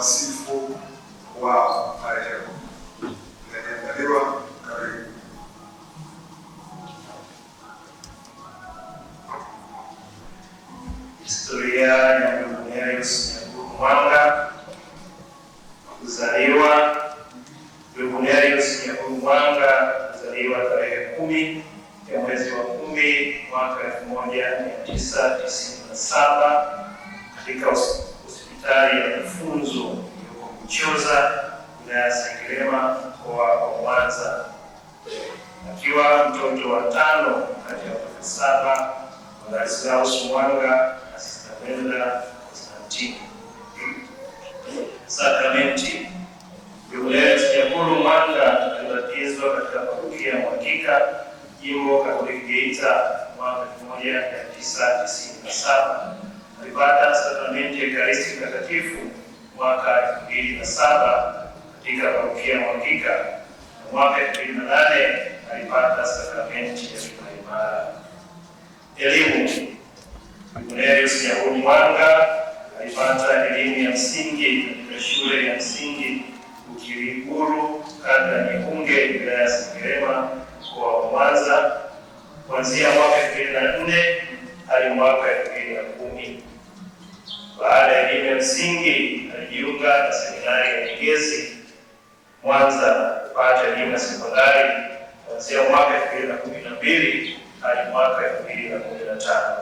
wasifu wa marehemu. Imeandaliwa. Karibu. Historia ya ndugu Nereus Nyahururu Mwanga. Kuzaliwa. Ndugu Nereus Nyahururu Mwanga alizaliwa tarehe 10 ya mwezi wa 10 mwaka 1997 katika hospitali ya mafunzo iliyoko Buchosa, wilaya ya Sengerema, mkoa wa Mwanza. Akiwa mtoto wa 5 kati ya watoto 7 wa Ladislaus Mwanga na Sister Melda Konstantini. Sakramenti. Ndugu Nereus Nyahururu Mwanga alibatizwa katika parokia ya Mwakika, Jimbo Katoliki Geita mwaka 1997. Alipata sakramenti ya Ekaristi Takatifu mwaka 2007 katika parokia ya Mwakika, na mwaka 2008 alipata sakramenti ya kipaimara. Elimu. Ndugu Nereus Nyahururu Mwanga alipata elimu ya msingi katika shule ya msingi Ukiriguru, kata ya Nyehunge, wilaya ya Sengerema, mkoa wa Mwanza, kuanzia mwaka 2004 hadi mwaka 2010. Baada ya elimu ya msingi alijiunga na seminari ya Nyegezi, Mwanza, kupata elimu ya sekondari kuanzia mwaka 2012 hadi mwaka 2015.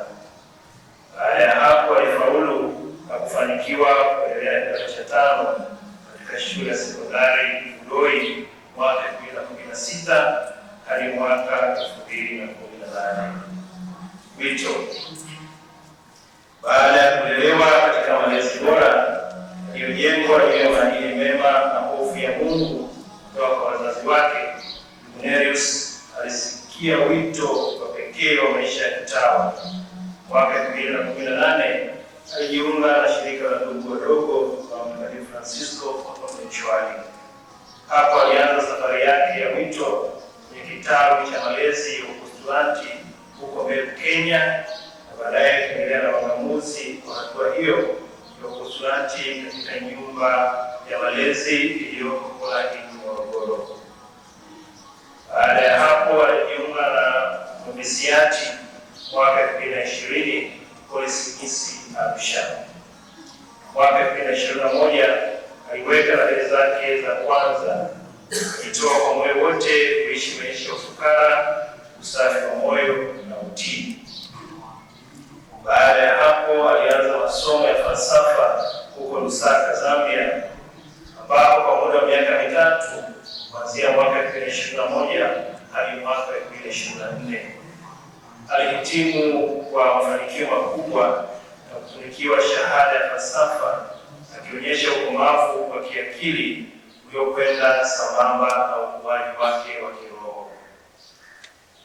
Baada ya hapo alifaulu na kufanikiwa kuendelea kidato cha 5 katika shule ya sekondari Udoi mwaka 2016 hadi mwaka 2018. Wito. Baada ya kulelewa katika malezi bora iliyojengwa juu ya maadili mema na hofu ya Mungu kutoka kwa wazazi wake, ndugu Nereus alisikia wito wa pekee wa maisha ya kitawa. Mwaka 2018 alijiunga na shirika la ndugu wadogo wa Mtakatifu Francisco wa Mchwali. Hapo alianza safari yake ya wito kwenye kitabu cha malezi ya upostulanti huko Meru, Kenya, na baadaye kuendelea na uamuzi wa hatua hiyo ya upostulanti katika nyumba ya malezi iliyoko Kolani, Morogoro. Baada ya hapo alijiunga na novisiati mwaka 2020 Polismisi Arusha. Mwaka 2021 aliweka nadharia zake za kwanza kujitoa kwa moyo wote kuishi maisha ya ufukara, usafi wa moyo na utii. Baada ya hapo alianza masomo ya falsafa huko Lusaka, Zambia, ambapo kwa muda wa miaka 3 kuanzia mwaka 2021 hadi mwaka 2024 alihitimu kwa mafanikio makubwa na kutunikiwa shahada ya falsafa, akionyesha ukomavu wa kiakili uliokwenda sambamba na ukuaji wake wa kiroho.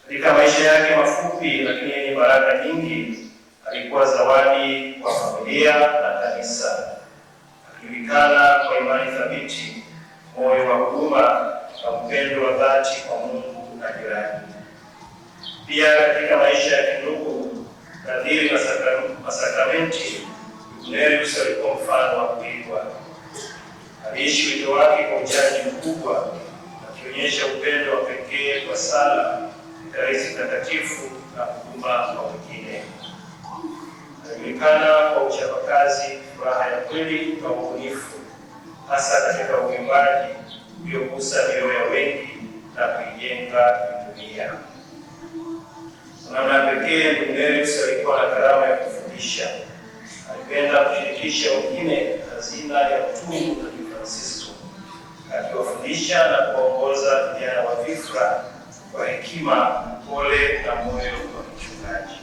Katika maisha yake mafupi lakini yenye baraka nyingi, alikuwa zawadi kwa familia na kanisa, akijulikana kwa imani thabiti, moyo wa huruma na upendo wa dhati kwa Mungu na jirani. Pia katika maisha ya kindugu, kadiri na masakramenti, Nereus alikuwa mfano wa kuigwa. Aliishi wito wake kwa uchaji mkubwa, akionyesha upendo wa pekee kwa sala, Ekaristi Takatifu na huduma kwa wengine. Alijulikana kwa uchapakazi, furaha ya kweli na ubunifu, hasa katika uimbaji uliogusa mioyo ya wengi na kuijenga dunia. Namna pekee ndugu Nereus alikuwa na karama ya kufundisha. Alipenda kushirikisha wengine hazina ya utume wa Francisco, akiwafundisha na kuongoza vijana wa fikra kwa hekima, pole na moyo wa mchungaji.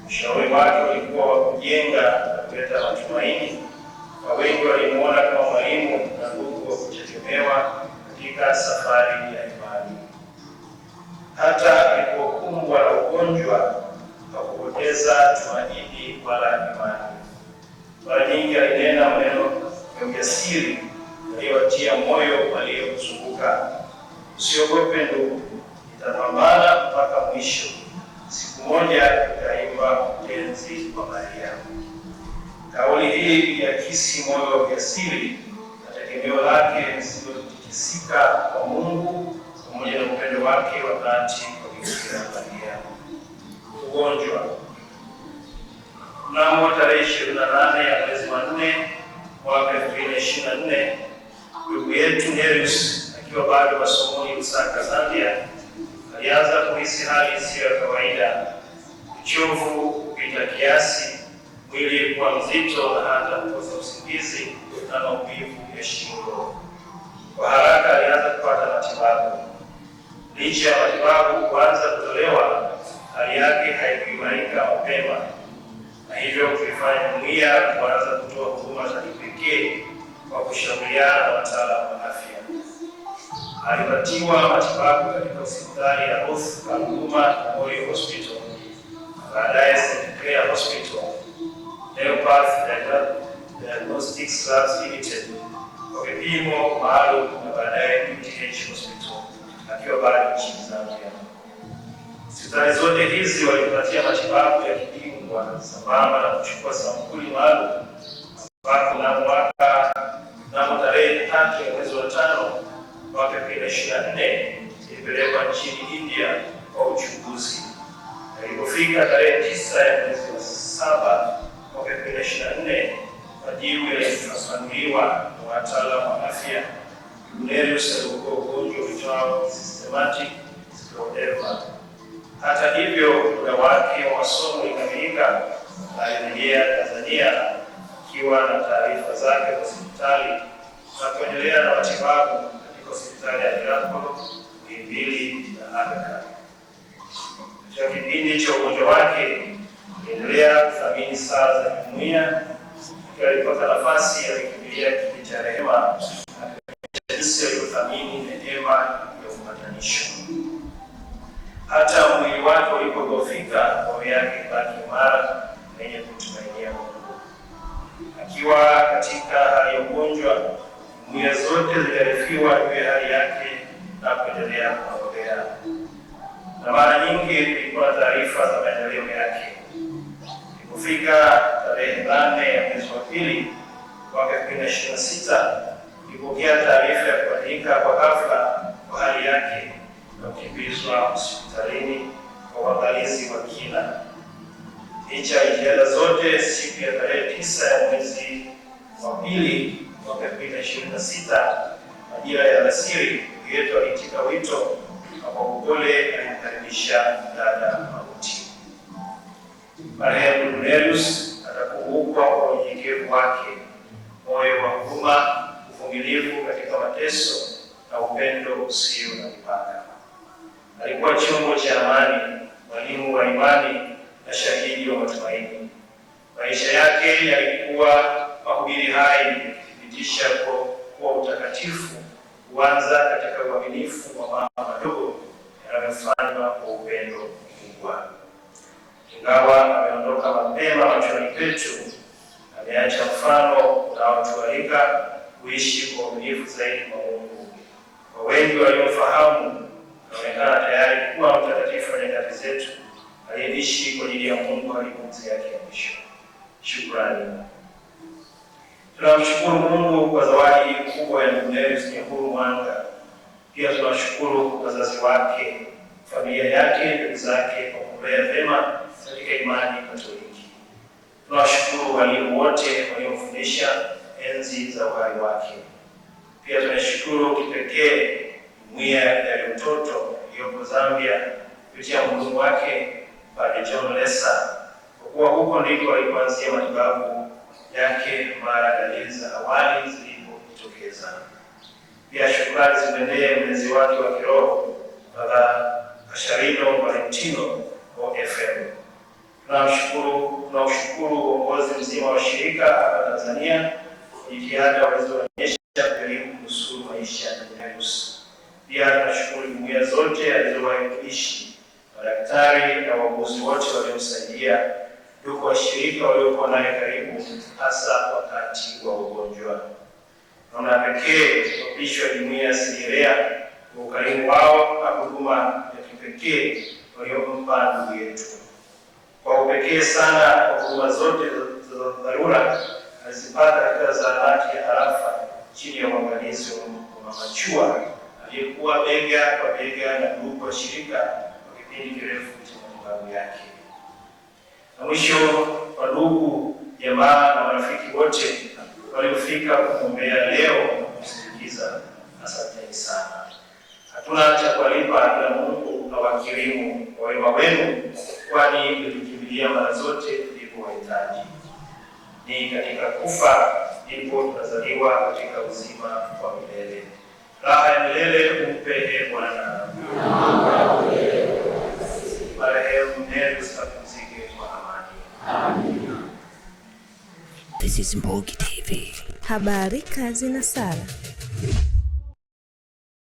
Ushauri wake ulikuwa wa kujenga na kuleta matumaini, na wengi walimuona kama mwalimu na ndugu wa kutegemewa katika safari ya imani. Hata alipokumbwa na ugonjwa hakupoteza tumaini wala imani. Mara nyingi alinena maneno ya ujasiri yaliyowatia moyo waliomzunguka. Usiogope ndugu, nitapambana mpaka mwisho. Siku moja nitaimba utenzi wa Maria. Kauli hii iliakisi moyo wa ujasiri na tegemeo lake lisilotikisika kwa Mungu pamoja na upendo wake wa dhati kwa Bikira Maria. Ugonjwa. Mnamo tarehe 28 ya mwezi wa 4 mwaka 2024, ndugu yetu Nereus akiwa bado masomoni Lusaka, Zambia, alianza kuhisi hali isiyo ya kawaida, uchovu kupita kiasi, mwili kuwa mzito na hata kukosa usingizi na maumivu ya shingo. Kwa haraka alianza kupata matibabu. Licha ya matibabu kuanza kutolewa, hali yake haikuimarika mapema, na hivyo kuifanya jumuiya kuanza kutoa huduma za kipekee kwa kushauriana na wataalamu wa afya. Alipatiwa matibabu katika hospitali ya Ruth Kaluma Memorial Hospital, baadaye St. Clair Hospital, Leopath Diagnostics Labs Limited kwa vipimo maalum, na baadaye UTH Hospital akiwa bado nchini Zambia. Hospitali zote hizi walipatia matibabu ya kibingwa sambamba na kuchukua sampuli maalum, ambapo mnamo tarehe 3 ya mwezi wa 5 mwaka 2024 ilipelekwa nchini India kwa uchunguzi. Ilipofika tarehe 9 ya mwezi wa 7 mwaka 2024, majibu yalifafanuliwa na wataalamu wa afya. Nereus alikuwa ugonjwa uitwao systematic scleroderma. Hata hivyo, muda wake wa masomo ulikamilika, alirejea Tanzania akiwa na taarifa zake za hospitali na kuendelea na matibabu katika hospitali ya Apollo, Muhimbili na Aga Khan. Katika kipindi cha ugonjwa wake aliendelea kuthamini sala za jumuiya. Alipata nafasi alikimbilia kiti cha rehema, jinsi alivyothamini neema ya upatanisho. Hata mwili wake ulipodhoofika, roho yake ibaki imara na yenye kutumainia Mungu. Akiwa katika hali ya ugonjwa, jumuiya zote ziliarifiwa juu ya hali yake na kuendelea kumwombea, na mara nyingi kulikuwa taarifa za maendeleo yake. Ilipofika tarehe 8 ya mwezi wa 2 mwaka 2026, ilipokea taarifa ya kubadilika kwa ghafla kwa hali yake na kukimbizwa hospitalini kwa uangalizi wa kina. Licha ya jitihada zote, siku ya tarehe 9 ya mwezi wa 2 mwaka 2026, majira ya alasiri, ndugu yetu aliitika wito na kwa upole alimkaribisha dada mauti. Marehemu Nereus atakumbukwa kwa unyenyekevu wake, moyo wa huruma, uvumilivu katika mateso na upendo usio na mipaka. Alikuwa chombo cha amani, mwalimu wa imani na shahidi wa matumaini. Maisha yake yalikuwa mahubiri hai, yakithibitisha kuwa utakatifu huanza katika uaminifu wa mambo madogo yanayofanywa kwa upendo mkubwa. Ingawa ameondoka mapema machoni petu, ameacha mfano unaotualika kuishi kwa uaminifu zaidi kwa Mungu. Kwa wengi waliomfahamu, anaonekana tayari kuwa mtakatifu wa nyakati zetu, aliyeishi kwa ajili ya Mungu hadi pumzi yake ya mwisho. Shukrani. Tunamshukuru Mungu kwa zawadi kubwa ya ndugu Nereus Nyahuru Mwanga. Pia tunashukuru wazazi wake, familia yake, ndugu zake kwa kumlea vyema katika imani Katoliki. Tunawashukuru walimu wote waliomfundisha enzi za uhai wake. Pia tunashukuru kipekee jumuiya ya Lutoto iliyoko Zambia kupitia mhudumu wake Padre John Lesa, kwa kuwa huko ndiko alipoanzia matibabu yake mara dalili za awali zilipojitokeza. Pia shukrani zimwendee mlezi wake wa kiroho Padre Asharino Valentino OFM. Tunaushukuru uongozi mzima wa shirika hapa Tanzania kwa jitihada walizoonyesha kujaribu kunusuru maisha ya Nereus. Pia tunashukuru jumuiya zote alizowahi kuishi, madaktari na wauguzi wote waliomsaidia, ndugu washirika waliokuwa naye karibu, hasa wakati wa ugonjwa. Namna pekee wapishwa jumuiya ya Segerea kwa ukarimu wao na huduma ya kipekee waliompa ndugu yetu. Kwa upekee sana kwa huduma zote dharura alizipata katika zahanati ya Arafa chini ya uangalizi wa Mama Chua aliyekuwa bega kwa bega na ndugu wa shirika kwa kipindi kirefu cha matibabu yake. Na mwisho, kwa ndugu, jamaa na marafiki wote waliofika kumwombea leo na kumsindikiza, asanteni sana. Hatuna cha kuwalipa ila Mungu awakirimu kwa wema wenu, kwani mlitukimbilia mara zote tulipowahitaji. Ni katika kufa ndipo tunazaliwa katika uzima wa milele. Raha ya milele umpe Bwana. Marehemu Nerius apumzike kwa amani. This is Mbogi TV. Habari, kazi na sala.